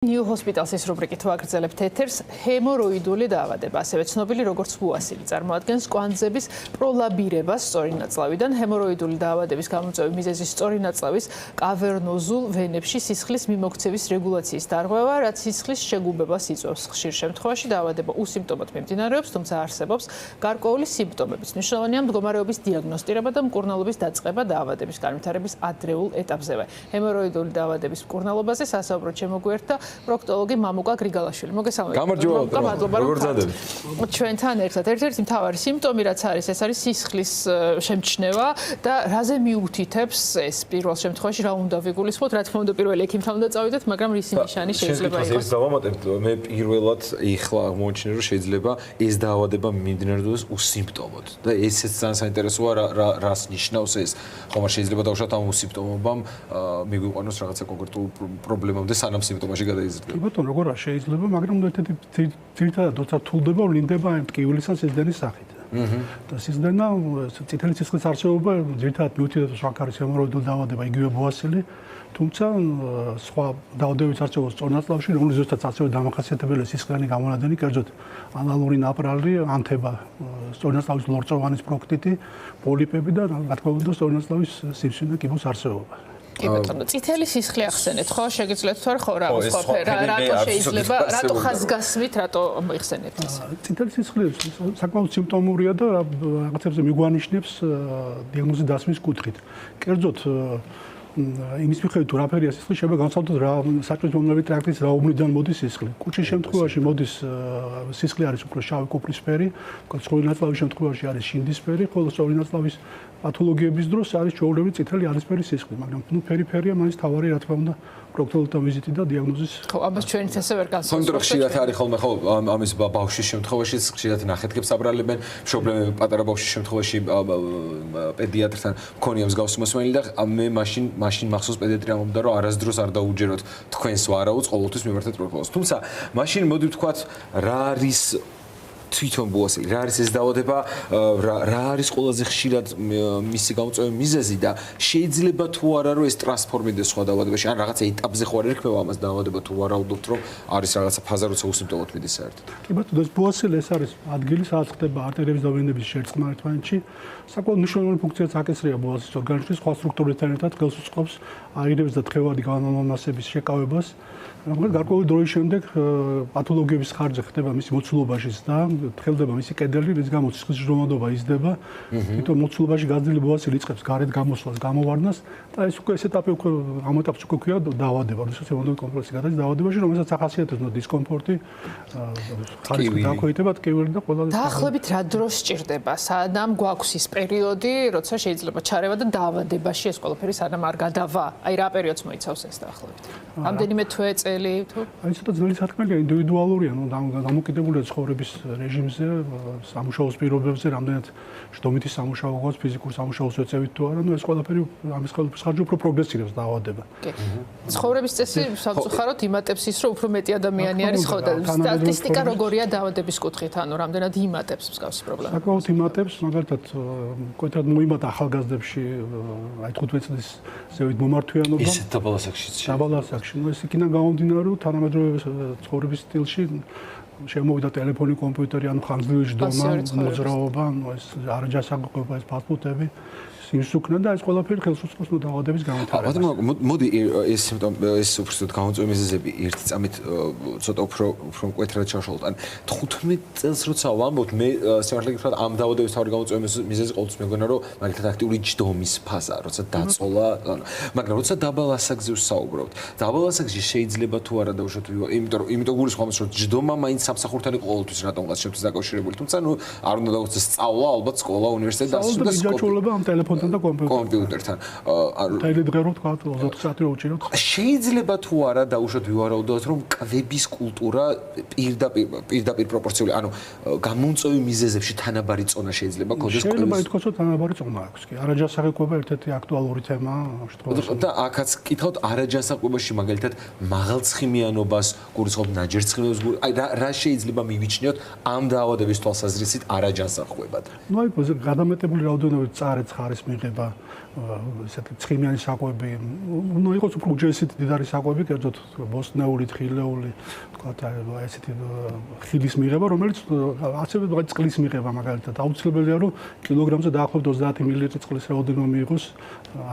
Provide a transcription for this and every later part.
New Hospitals-ის რუბრიკით ვაგრძელებთ ეთერს ჰემოროიდული დაავადება, ასევე ცნობილი როგორც ბუასილი, წარმოადგენს კვანძების პროლაბირებას სწორი ნაწლავიდან. ჰემოროიდული დაავადების გამოწვევის მიზეზი სწორი ნაწლავის კავერნოზულ ვენებში სისხლის მიმოქცევის რეგულაციის დარღვევა, რაც სისხლის შეგუბებას იწვევს. ხშირ შემთხვევაში დაავადება უსიმპტომოდ მიმდინარეობს, თუმცა არსებობს გარკვეული სიმპტომებიც. მნიშვნელოვანია მდგომარეობის დიაგნოსტირება და მკურნალობის დაწყება დაავადების განვითარების ადრეულ ეტაპზევე. ჰემოროიდული დაავადების მკურნალობაზე სასაუბროდ შემოგვიერთდა პროქტოლოგი მამუკა გრიგალაშვილი. მოგესალმებით. მადლობა რომ ხართ ჩვენთან ერთად. ერთ-ერთი მთავარი სიმპტომი რაც არის, ეს არის სისხლის შემჩნევა და რაზე მიუთითებს ეს პირველ შემთხვევაში რა უნდა ვიგულისხმოთ, რა თქმა უნდა პირველი ექიმთან უნდა წავიდეთ, მაგრამ რის ნიშანი შეიძლება იყოს. ეს დავამატებთ, მე პირველად ეხლა აღმოჩნდა რომ შეიძლება ეს დაავადება მიმდინარეობს უსიმპტომოდ და ესეც ძალიან საინტერესოა რას ნიშნავს ეს. ხომ არ შეიძლება დავუშვათ ამ უსიმპტომობამ მიგვიყვანოს რაღაცა კონკრეტულ პრობლემამდე სანამ სიმპტომაში კი ბატონო, როგორ არ შეიძლება, მაგრამ ერთ-ერთი ძირითადად როცა თულდება, ვლინდება ამ ტკივილისა სიზდენის სახით. და სიზდენა წითელი სისხლის არსებობა ძირითადად მიუთითებს შაქარის ჰემოროიდული დაავადება, იგივე ბუასილი, თუმცა სხვა დაავადებების არსებობს სწორ ნაწლავში, რომლის ზუსტად ასევე დამახასიათებელია სისხლიანი გამონადენი, კერძოდ ანალური ნაპრალი, ანთება, სწორ ნაწლავის ლორწოვანის პროქტიტი, პოლიპები და რა თქმა უნდა სწორ ნაწლავის სიმსივნე კიბოს არსებობა. კი ბატონო, წითელი სისხლი ახსენეთ, ხო? შეგიძლიათ თუ არა, ხო, რა რატო შეიძლება, რატო ხაზგასმით, რატო მოიხსენეთ ესე? წითელი სისხლი საკმაოდ სიმპტომურია და რაღაცებზე მიგვანიშნებს დიაგნოზის დასმის კუთხით. კერძოდ იმის მიხედვით თუ რაფერია სისხლი, შეიძლება განსხვავდეთ რა საჭმელი ტრაქტის რა უბნიდან მოდის სისხლი. კუჭის შემთხვევაში მოდის სისხლი არის უფრო შავი კუპრისფერი, სწორი ნაწლავის შემთხვევაში არის შინდისფერი, ხოლო სწორი ნაწლავის პათოლოგიების დროს არის ჩვეულებრივი წითელი არისფერი სისხლი, მაგრამ პერიფერია მაინც თავარი რა თქმა უნდა პროქტოლოგთან ვიზიტი და დიაგნოზის. ხო, ამას ჩვენც ესე ვერ განსხვავებთ. კონტროლ ხშირად არის ხოლმე ხო ამის ბავშვის შემთხვევაში ხშირად ნახეთქებს აბრალებენ, პრობლემები პატარა ბავშვის შემთხვევაში პედიატრთან მქონია მსგავსი მოსმენილი და მე მაშინ მახსოვს პედიატრი ამბობდა რომ არასდროს არ დაუჯეროთ თქვენს ვარაუდს, ყოველთვის მიმართეთ პროექტს. თუმცა მაშინ მოდი ვთქვათ რა არის თვითონ ბუასილი, რა არის ეს დაავადება, რა არის ყველაზე ხშირად მისი გამოწვევის მიზეზი და შეიძლება თუ არა რომ ეს ტრანსფორმირდეს სხვა დაავადებაში, ან რაღაცა ეტაპზე ხო არ ერქმევა ამას დაავადება თუ ვარაუდობთ რომ არის რაღაცა ფაზა როცა უსიმპტომოდ მიდის საერთოდ. კი ბატონო, ეს ბუასილი ეს არის ადგილი, სადაც ხდება არტერიების და ვენების შერწყმა ერთმანეთში. საკმაოდ მნიშვნელოვანი ფუნქციაც აკისრია ბუასის ორგანიზმში, სხვა სტრუქტურებთან ერთად ხელს უწყობს აირების და თხევადი განმამასების შეკავებას. მაგრამ გარკვეული დროის შემდეგ პათოლოგიების ხარჯზე ხდება მისი მოცულობაშიც და თხელდება მისი კედელი, რის გამოც სისხლის ჟრომადობა იზრდება. თვითონ მოცულობაში გაძლილი ბუასილი იწყებს გარეთ გამოსვლას, გამოვარდნას და ეს უკვე ეს ეტაპი უკვე ამ ეტაპს უკვე ქვია დაავადება, როდესაც ჰემოროიდული კომპლექსი გადადის დაავადებაში, რომელსაც ახასიათებს დისკომფორტი, ხარისხი დაქვეითება, ტკივილი და ყველა. დაახლოებით რა დროს სჭირდება? სანამ გვაქვს ის პერიოდი, როცა შეიძლება ჩარევა და დაავადებაში ეს ყველაფერი სანამ არ გადავა? აი რა პერიოდს მოიცავს ეს დაახლოებით? რამდენიმე თვე წელი თუ? აი ცოტა ძნელი სათქმელია, ინდივიდუალურია, ნუ დამოკიდებულია ცხოვრების რეჟიმზე, სამუშაოს პირობებზე, რამდენად შდომითი სამუშაო გვაქვს, ფიზიკურ სამუშაოს ეწევით თუ არა, ნუ ეს ყველაფერი ამის ხელფას ხარჯი უფრო პროგრესირებს დაავადება. კი. ცხოვრების წესი სამწუხაროდ იმატებს ის, რომ უფრო მეტი ადამიანი არის, ხო და სტატისტიკა როგორია დაავადების კუთხით, ანუ რამდენად იმატებს მსგავსი პრობლემა. საკმაოდ იმატებს, მაგალითად, კონკრეტულად მოიმატა ახალგაზრდებში აი 15 წლის ზევით მომართვიანობა. ისეთ დაბალ ასაკშიც. დაბალ ასაკში, ნუ ეს იქიდან გამომდინარე, რომ თანამედროვე ცხოვრების სტილში შემოვიდა ტელეფონი, კომპიუტერი, ანუ ხანგრძლივი ჯდომა, მოძრაობა, ეს არაჯანსაღყოფა, ეს ფასტფუდები, სიმსუქნა და ეს ყველაფერი ხელს უწყობს დაავადების განვითარებას. მოდი ეს უბრალოდ გამოწვევის მიზეზები ერთი წამით ცოტა უფრო მკვეთრად ჩავშალოთ. ან 15 წელს როცა ვამბობთ, მე სიმართლე გითხრათ ამ დაავადების თავი გამოწვევის მიზეზი ყოველთვის მეგონა რომ მაგალითად აქტიური ჯდომის ფაზა, როცა დაწოლა, მაგრამ როცა დაბალ ასაკზე ვსაუბრობთ, დაბალ ასაკში შეიძლება თუ არა დავუშვათ, იმიტომ გულისხმობს რომ ჯდომა მაინც სამსახურთან იყო ყოველთვის რატომღაც შეფთვის დაკავშირებული. თუმცა ნუ არ უნდა დავუცეს სწავლა, ალბათ სკოლა, უნივერსიტეტი და ასე და იჯაჭვულება ამ ტელეფონთან და კომპიუტერთან. დაილედგა რომ თქვა 20 საათი რო უჭიროთ. შეიძლება თუ არა დავუშვათ ვივარაუდოთ რომ კვების კულტურა პირდაპირ პროპორციული, ანუ გამომწვევი მიზეზებში თანაბარი წონა შეიძლება გქონდეს. შეიძლება ითქვას რომ თანაბარი წონა აქვს. კი, არაჯანსაღება ერთ-ერთი აქტუალური თემაა შემთხვევაში. და აქაც კითხავთ არაჯანსაღებაში მაგალითად მაღალცხიმიანობას გულისხმობთ, ნაჯერცხიმიანობას, აი რა შეიძლება მივიჩნიოთ ამ დაავადების თვალსაზრისით არაჯანსაღებად? ნუ აი გადამეტებული რაოდენობით წარեց ხარის მიღება ესეთი ცხიმიანი საკვები, უნდა იყოს უფრო უჯრედით დიდარი საკვები, კერძოდ ბოსტნეული, თხილეული, თქვათ ესეთი ხილის მიღება, რომელიც ასევე წყლის მიღება მაგალითად აუცილებელია, რომ კილოგრამზე დაახლოებით 30 მილილიტრი წყლის რაოდენობა მიიღოს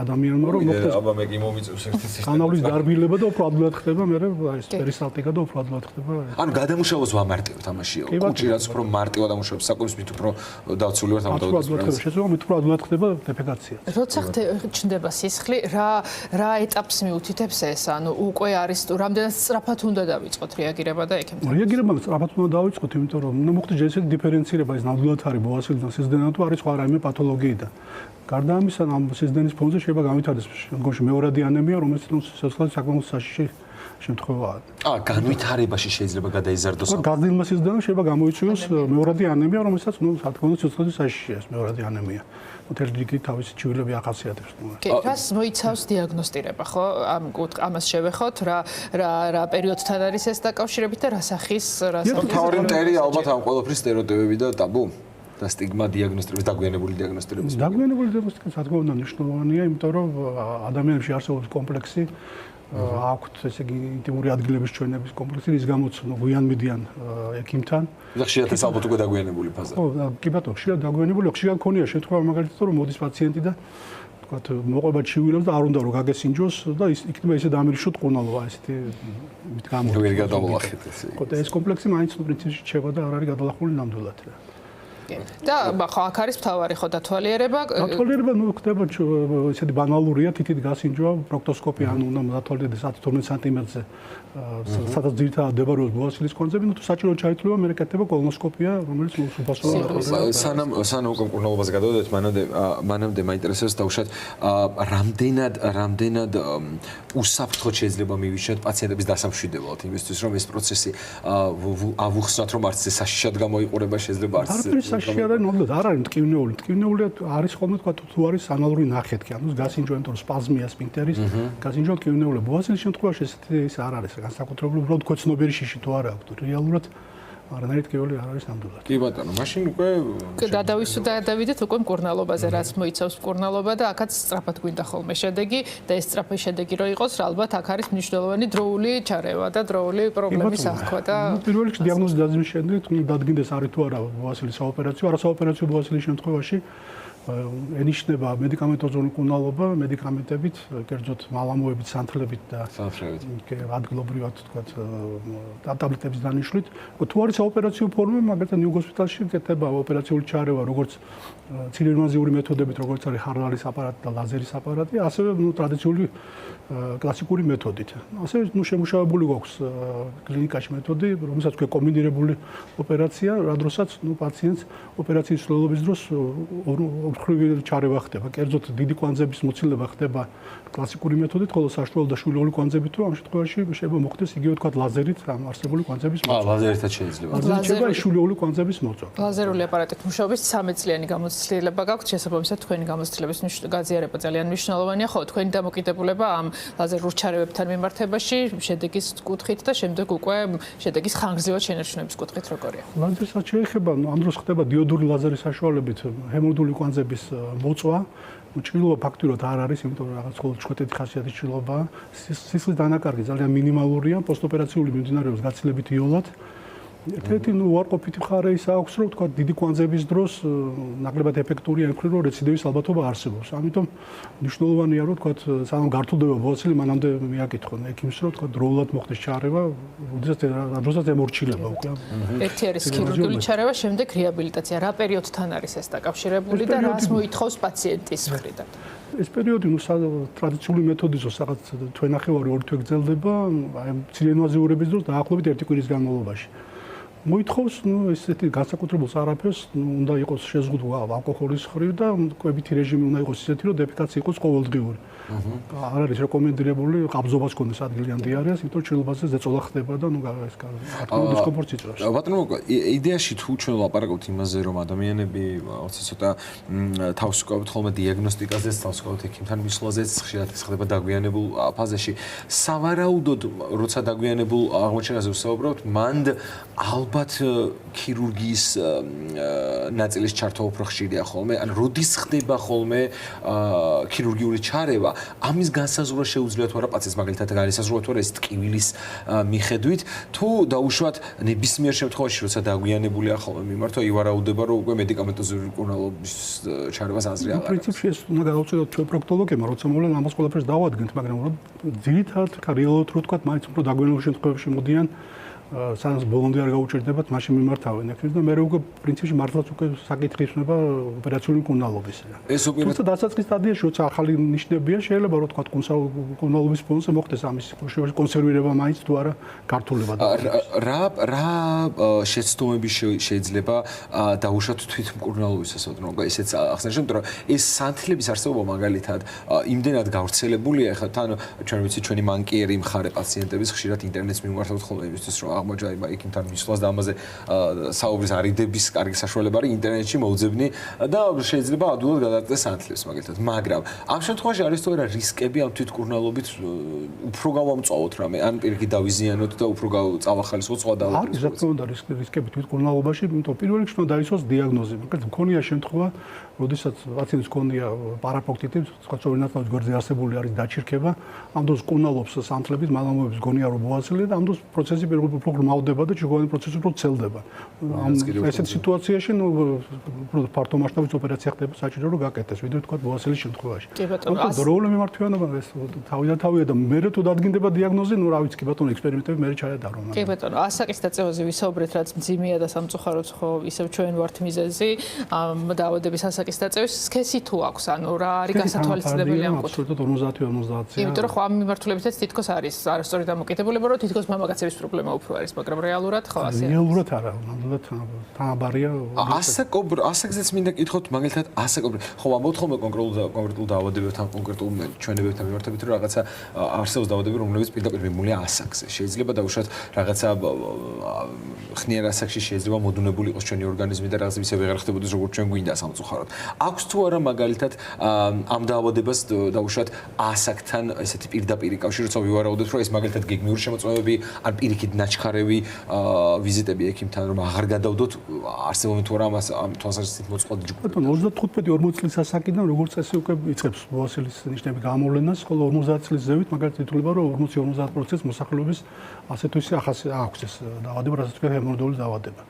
ადამიანმა, რომ მოხდეს აბა მე კი მომიწევს ერთი სისტემა. კანალის დარბილება და უფრო ადვილად ხდება, მე ეს პერისტალტიკა და უფრო ადვილად ხდება. ანუ გადამუშავებას ვამარტივებთ ამაში. კუჭი რაც უფრო მარტივად ამუშავებს საკვებს, მით უფრო დავცული ვართ ამ დავუწყებს. შესაძლოა მით უფრო ადვილად ხდება დეფეკაცია. როცა ჩნდება სისხლი, რა ეტაპს მიუთითებს ეს? ანუ უკვე არის რამდენად სწრაფად უნდა დავიწყოთ რეაგირება და ექიმთან? რეაგირება სწრაფად უნდა დავიწყოთ, იმიტომ რომ უნდა მოხდეს ესეთი დიფერენცირება, ეს ნამდვილად არის ბოასილიდან სიზდენა თუ არის სხვა რაიმე პათოლოგიიდან. გარდა ამისა, ამ სიზდენის ფონზე შეიძლება განვითარდეს შემდგომში მეორადი ანემია, რომელიც სიცოცხლეში საკმაოდ საშიში შემთხვევაა. განვითარებაში შეიძლება გადაიზარდოს. გაზრდილმა სიზდენამ შეიძლება გამოიწვიოს მეორადი ანემია, რომელსაც საკმაოდ სიცოცხლეში საშიშია ეს მეორადი ანემია. მთელი რიგი თავისი ჩივილები ახასიათებს. კი, რას მოიცავს დიაგნოსტირება, ხო? ამას შევეხოთ, რა პერიოდთან არის ეს დაკავშირებით და რა სახის თავი მტერი ალბათ ამ ყველაფრის სტერეოტიპები და ტაბუ და სტიგმა დიაგნოსტირების დაგვიანებული დიაგნოსტირების. დაგვიანებული დიაგნოსტირება საკმაოდ მნიშვნელოვანია, იმიტომ რომ ადამიანებში არსებობს კომპლექსი აქვთ ესე იგი ინტიმური ადგილების ჩვენების კომპლექსი, რის გამოც გვიანმედიან ექიმთან. და ხშირად ეს ალბათ უკვე დაგვიანებული ფაზა. ხო, კი ბატონო, ხშირად დაგვიანებული, ხშირად მქონია შემთხვევა მაგალითად, რომ მოდის პაციენტი და თქვათ მოყვება ჩივილებს და არ უნდა რომ გაგესინჯოს და იქნება ისე დამირიშოთ ყუნალობა ესეთი მით გამო. ვერ გადავალახეთ ესე. ხო, და ეს კომპლექსი მაინც პრინციპში რჩება და არ არის გადალახული ნამდვილად. და ხო აქ არის მთავარი ხო დათვალიერება დათვალიერება ნუ ხდება ესეთი ბანალურია თითით გასინჯვა პროქტოსკოპი ანუ უნდა დათვალიერდეს 10-12 სანტიმეტრზე სადაც ძირითადად მდებარეობს ბოასილის კონცები ნუ თუ საჭირო ჩაითვლება მე რეკეთება კოლონოსკოპია რომელიც სუფასოა სანამ უკვე მკურნალობას გადავდეთ მანამდე მაინტერესებს დავუშვათ რამდენად უსაფრთხოდ შეიძლება მივიჩნიოთ პაციენტების დასამშვიდებლად იმისთვის რომ ეს პროცესი ავუხსნათ რომ არც ეს საშიშად გამოიყურება შეიძლება არც საშიარა ნამდვილად არ არის მტკივნეული. მტკივნეული არის ხოლმე თქვა თუ არის ანალური ნახეთქი, ანუ გასინჯვა, იმიტომ რომ სპაზმია სფინქტერის, გასინჯვა მტკივნეული. ბოასილის შემთხვევაში ეს არ არის, განსაკუთრებული უბრალოდ ქოცნობერი შიში თუ არა აქვს. რეალურად არანაირი ტკივილი არ არის ნამდვილად. კი ბატონო, მაშინ უკვე გადავიდეთ უკვე მკურნალობაზე, რაც მოიცავს მკურნალობა და აქაც სწრაფად გვინდა ხოლმე შედეგი და ეს სწრაფი შედეგი რო იყოს, რა ალბათ აქ არის მნიშვნელოვანი დროული ჩარევა და დროული პრობლემის აღქვა და პირველ რიგში დიაგნოზი დაძმის შემდეგ დადგინდეს არის თუ არა ბოასილის საოპერაციო, არასაოპერაციო ბოასილის შემთხვევაში ენიშნება მედიკამენტოზური მკურნალობა მედიკამენტებით, კერძოდ მალამოებით, სანთლებით და ადგილობრივად თქვათ ტაბლეტების დანიშნვით. თუ არის საოპერაციო ფორმა, მაგალითად ნიუ ჰოსპიტალში გეთება ოპერაციული ჩარევა, როგორც ცილინვაზიური მეთოდებით, როგორც არის ხარვალის აპარატი და ლაზერის აპარატი, ასევე ტრადიციული კლასიკური მეთოდით. ასევე შემუშავებული გვაქვს კლინიკაში მეთოდი, რომელსაც ქვია კომბინირებული ოპერაცია, რა დროსაც პაციენტს ოპერაციის სრულობის დროს ოთხრივი ჩარევა ხდება. კერძოდ დიდი კვანძების მოცილება ხდება კლასიკური მეთოდით, ხოლო საშუალო და შვილეული კვანძებით თუ ამ შემთხვევაში შეიძლება მოხდეს იგივე თქვა ლაზერით ამ არსებული კვანძების მოწვა. ლაზერითაც შეიძლება. ლაზერით შვილეული კვანძების მოწვა. ლაზერული აპარატით მუშაობის 13 წლიანი გამოცდილება გაქვთ, შესაბამისად თქვენი გამოცდილების გაზიარება ძალიან მნიშვნელოვანია, ხო, თქვენი დამოკიდებულება ამ ლაზერულ ჩარევებთან მიმართებაში შედეგის კუთხით და შემდეგ უკვე შედეგის ხანგრძლივად შენარჩუნების კუთხით როგორია? ლაზერსაც შეეხება, ამ დროს ხდება დიოდური ლაზერის საშუალებით ჰემოდული კვანძების მოწვა. ჭრილობა ფაქტურად არ არის, იმიტომ რომ რაღაც ხოლმე ჭკვეთეთი ხასიათის ჭრილობაა. სისხლის დანაკარგი ძალიან მინიმალურია, პოსტოპერაციული მიმდინარეობს გაცილებით იოლად. ერთ-ერთი უარყოფითი მხარე ის აქვს, რომ თქვა დიდი კვანძების დროს ნაკლებად ეფექტურია იმხრივ, რომ რეციდივის ალბათობა არსებობს. ამიტომ მნიშვნელოვანია, რომ თქვა სანამ გართულდება ბოასილი, მანამდე მიაკითხონ ექიმს, რომ თქვა დროულად მოხდეს ჩარევა, როდესაც ემორჩილება უკვე. ერთი არის ქირურგიული ჩარევა, შემდეგ რეაბილიტაცია. რა პერიოდთან არის ეს დაკავშირებული და რას მოითხოვს პაციენტის მხრიდან? ეს პერიოდი ტრადიციული მეთოდის რაღაც თვენახევარი ორი თვე გრძელდება, აი ცილინვაზიურების დროს დაახლოებით ერთი კვირის განმავლობაში. მოითხოვს ესეთი განსაკუთრებულ არაფერს, უნდა იყოს შეზღუდვა ალკოჰოლის ხრივ და კვებითი რეჟიმი უნდა იყოს ისეთი, რომ დეფეკაცია იყოს ყოველდღიური. არ არის რეკომენდირებული ყაბზობას ქონდეს ადგილიან დიარეას, იმიტომ რომ ჭრილობაზე ზეწოლა ხდება და ეს დისკომფორტს იწვევს. ბატონო, იდეაში თუ ჩვენ ვლაპარაკობთ იმაზე, რომ ადამიანები ცოტა თავს უკავებთ ხოლმე დიაგნოსტიკაზეც, თავს უკავებთ ექიმთან მისვლაზეც, ხშირად ეს ხდება დაგვიანებულ ფაზაში. სავარაუდოდ, როცა დაგვიანებულ აღმოჩენაზე ვსაუბრობთ, მანდ ალბათ ალბათ ქირურგიის ნაწილის ჩართვა უფრო ხშირია ხოლმე, ან როდის ხდება ხოლმე ქირურგიული ჩარევა, ამის განსაზღვრა შეუძლიათ თუ არა პაციენტს მაგალითად განსაზღვრა თუ არა ეს ტკივილის მიხედვით, თუ დაუშვათ ნებისმიერ შემთხვევაში, როცა დაგვიანებულია ხოლმე მიმართვა, ივარაუდება, რომ უკვე მედიკამენტოზური მკურნალობის ჩარევას აზრი აღარ აქვს. პრინციპში ეს უნდა გავუწოდოთ ჩვენ პროქტოლოგებმა, როცა მოვლენ ამას ყველაფერს დავადგენთ, მაგრამ ძირითადად რეალურად რო ვთქვათ, მაინც უფრო დაგვიანებულ შემთხვევებში მოდიან სანამ ბოლომდე არ გაუჭირდებათ, მაშინ მიმართავენ ექიმს და მე უკვე პრინციპში მართლაც უკვე საკითხი ხდება ოპერაციული მკურნალობის. თუმცა დასაწყის სტადიაში, როცა ახალი ნიშნებია, შეიძლება რო ვთქვათ, მკურნალობის ფონზე მოხდეს ამის კონსერვირება მაინც თუ არა გართულება. რა შეცდომები შეიძლება დაუშვათ თვითმკურნალობისას, რომ ესეც ახსენე, იმიტომ რომ ეს სანთლების არსებობა მაგალითად იმდენად გავრცელებულია, ხა თან ჩვენ ვიცით ჩვენი მანკიერი მხარე პაციენტების ხშირად ინტერნეტს მიმართავთ ხოლმე იმისთვის, რომ აღმოჩნდა იქიმთან მისვლას და ამაზე საუბრის არიდების კარგი საშუალება არის ინტერნეტში მოუძებნი და შეიძლება ადვილად გადააწყვეტს სანთლებს მაგალითად, მაგრამ ამ შემთხვევაში არის თუ არა რისკები ამ თვითმკურნალობით უფრო გავამწვავოთ რამე, ან პირიქით დავიზიანოთ და უფრო წავახალისოთ სხვა დაავადებებს. არის რა თქმა უნდა რისკები თვითმკურნალობაში, იმიტომ პირველ რიგში უნდა დაიცვას დიაგნოზი. მაგალითად, მქონია შემთხვევა, როდესაც პაციენტს ჰქონია პარაპროქტიტი, სხვა წორინაწლავის გვერდზე არსებული არის დაჩირქება, ამ დროს მკურნალობს სანთლებით, მალამოებს გონია რომ ბოაზილია და ამ დროს პროცესი უფრო გრმავდება და ჩიგოვანი პროცესი უფრო ცელდება. ესეთ სიტუაციაში უფრო ფართო მასშტაბის ოპერაცია ხდება საჭირო რომ გაკეთდეს, ვიდრე თქვა ბოაზილის შემთხვევაში. კი ბატონო, დროული მიმართვიანობა ეს თავიდან და მერე თუ დადგინდება დიაგნოზი, ნუ რა ვიცი, კი ბატონო, ექსპერიმენტები მერე ჩაედარო. კი ბატონო, ასაკის დაწევაზე ვისაუბრეთ, რაც მძიმეა და სამწუხაროდ ხო ისევ ჩვენ ვართ მიზეზი ამ დაავადების ასაკის დაწევის. სქესი თუ აქვს, ანუ რა არის გასათვალისწინებელი ამ კუთხით? აბსოლუტურად 50-50. იმიტომ რომ ხო ამ მიმართულებითაც თითქოს არის არასწორი დამოკიდებულება, რომ თითქოს მამაკაცების პრობლემა უფრო არის, მაგრამ რეალურად ხო ასე? რეალურად არა, ნამდვილად თანაბარია. ასაკზეც მინდა კითხოთ, მაგალითად ასაკობრივ. ხო, ამბობთ ხოლმე კონკრეტულ დაავადებებთან, კონკრეტულ ჩვენებებთან მიმართებით, რომ რაღაცა არსებობს დაავადებები, რომლებიც პირდაპირ მიმულია ასაკზე. შეიძლება დაუშვათ რაღაცა ხნიერ ასაკში შეიძლება მოდუნებული იყოს ჩვენი ორგანიზმი და რაღაცა ისე ვეღარ ხდებოდეს როგორც ჩვენ გვინდა სამწუხაროდ. აქვს თუ არა მაგალითად ამ დაავადებას დაუშვათ ასაკთან ესეთი პირდაპირი კავშირი, როცა ვივარაუდოთ, რომ ეს მაგალითად გეგმიური შემოწმებები ან პირიქით ნაჩქარევი ვიზიტები ექიმთან, რომ აღარ გადავდოთ, არსებობენ თუ არა ამას ამ თვალსაზრისით მოწყობილ ჯგუფი. ბატონო 35-40 წლის ასაკიდან როგორც წესი უკვე იწყებს ბოაზილის ნიშნები გამოვლენას, ხოლო 50 წლის ზევით მაგალითად ითვლება, რომ 40-50% მოსახლეობის ასე თუ ისე აქვს ეს დაავადება, რასაც ქვია ჰემოროიდული დაავადება.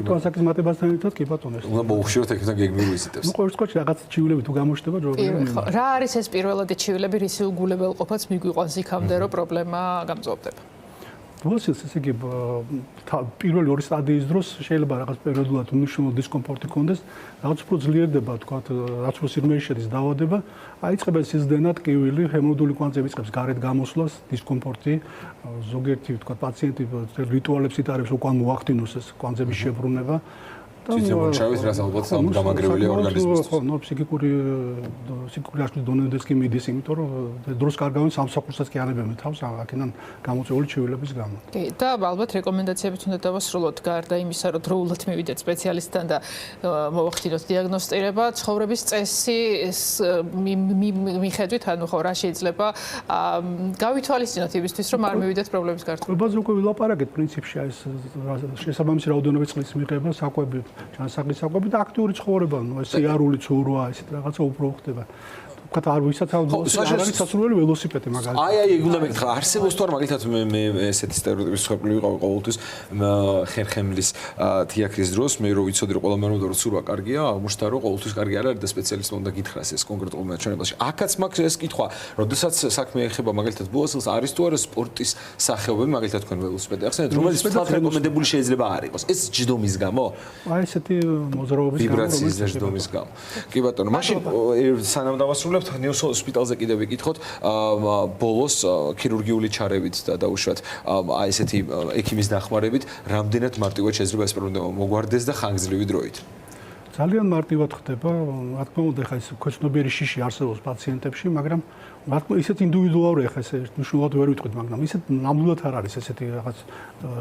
თუ ასაკის მატებასთან ერთად კი ბატონო ეს. უნდა მოუხშიროთ ექიმთან გეგმიურ ვიზიტებს. ნუ ყოველ შემთხვევაში რაღაც ჩივილები თუ გამოჩნდება ჯობია. რა არის ეს პირველადი ჩივილები, რის უგულებელყოფაც მიგვიყვანს იქამდე, რომ პრობლემა გამწვავდება? ბოაზილს ესე იგი პირველი ორი სტადიის დროს შეიძლება რაღაც პერიოდულად უნიშნულო დისკომფორტი ჰქონდეს, რაღაც უფრო ძლიერდება, თქვა, რაც უფრო სიღრმეში შედის დაავადება, აიწყება სიზდენა, ტკივილი, ჰემოროიდული კვანძები იწყებს გარეთ გამოსვლას, დისკომფორტი, ზოგიერთი, თქვა, პაციენტი რიტუალებს იტარებს უკან მოახდინოს ეს კვანძების შებრუნება. ციცემონჩავის რაც ალბათ გამაგრებელია ორგანიზმისთვის. ხო, ნუ ფსიქიკური აშლის დონემდეც კი მიდის, იმიტომ რომ დროს კარგავენ სამსახურსაც კი ანებენ თავს, აქედან გამოწვეული ჩივილების გამო. კი, და ალბათ რეკომენდაციებიც უნდა დავასრულოთ გარდა იმისა, რომ დროულად მივიდეთ სპეციალისტთან და მოვახდინოთ დიაგნოსტირება, ცხოვრების წესის მიხედვით, ანუ ხო, რა შეიძლება გავითვალისწინოთ იმისთვის, რომ არ მივიდეთ პრობლემის გართულებას. ყველაფერზე უკვე ვილაპარაკეთ პრინციპში ეს შესაბამისი რაოდენობის წყლის მიღება, საკვები ჩანსახის საკვები და აქტიური ცხოვრება, ნუ ეს სიარული ცურვა, ესეთ რაღაცა უფრო ხდება. ვთქვათ, არ ვისაცავ არის სასურველი ველოსიპედი მაგალითად. აი, უნდა მეკითხა, არსებობს თუ არა მაგალითად მე ესეთი სტერეოტიპის შეფლი ვიყავი ყოველთვის ხერხემლის თიაქრის დროს, მე რო ვიცოდი რომ ყველა მენოდო რომ ცურვა კარგია, აღმოჩნდა რომ ყოველთვის კარგი არ არის და სპეციალისტმა უნდა გითხრას ეს კონკრეტულ მეჩვენებაში. აქაც მაქვს ეს კითხვა, როდესაც საქმე ეხება მაგალითად ბოაზილს, არის თუ არა სპორტის სახეობები, მაგალითად თქვენ ველოსიპედი ახსენეთ, რომელიც ფლად რეკომენდებული შეიძლება არ იყოს. ეს ჯდომის გამო? აი ესეთი მოძრაობის გამო, ვიბრაციის და ჯდომის გამო. კი ბატონო, მაშინ სანამ დავასრულებთ ნიუს ჰოსპიტალზე კიდევ ვიკითხოთ, ბოლოს ქირურგიული ჩარევით და დაუშვათ აი ესეთი ექიმის დახმარებით, რამდენად მარტივად შეიძლება ეს პრობლემა მოგვარდეს და ხანგრძლივი დროით? ძალიან მარტივად ხდება, რა თქმა უნდა, ხა ეს ქვეცნობიერი შიში არსებობს პაციენტებში, მაგრამ რა თქმა ისეთ ინდივიდუალურია ხა ეს მნიშვნელოვნად ვერ ვიტყვით, მაგრამ ისეთ ნამდვილად არ არის ესეთი რაღაც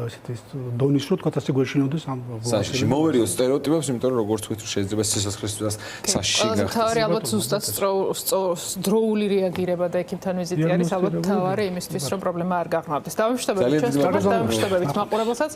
ესეთი დონის რო თქვა ასე გვეშინოდეს ამ საშიში მოვერიოთ სტერეოტიპებს, იმიტომ რომ როგორც ვთქვით, შეიძლება სიცოცხლისას საშიში გახდეს. თავარი ალბათ ზუსტად დროული რეაგირება და ექიმთან ვიზიტი არის ალბათ თავარი იმისთვის, რომ პრობლემა არ გაღრმავდეს. დავიმშვიდობებით ჩვენს პროგრამას, დავიმშვიდობებით მაყურებელსაც.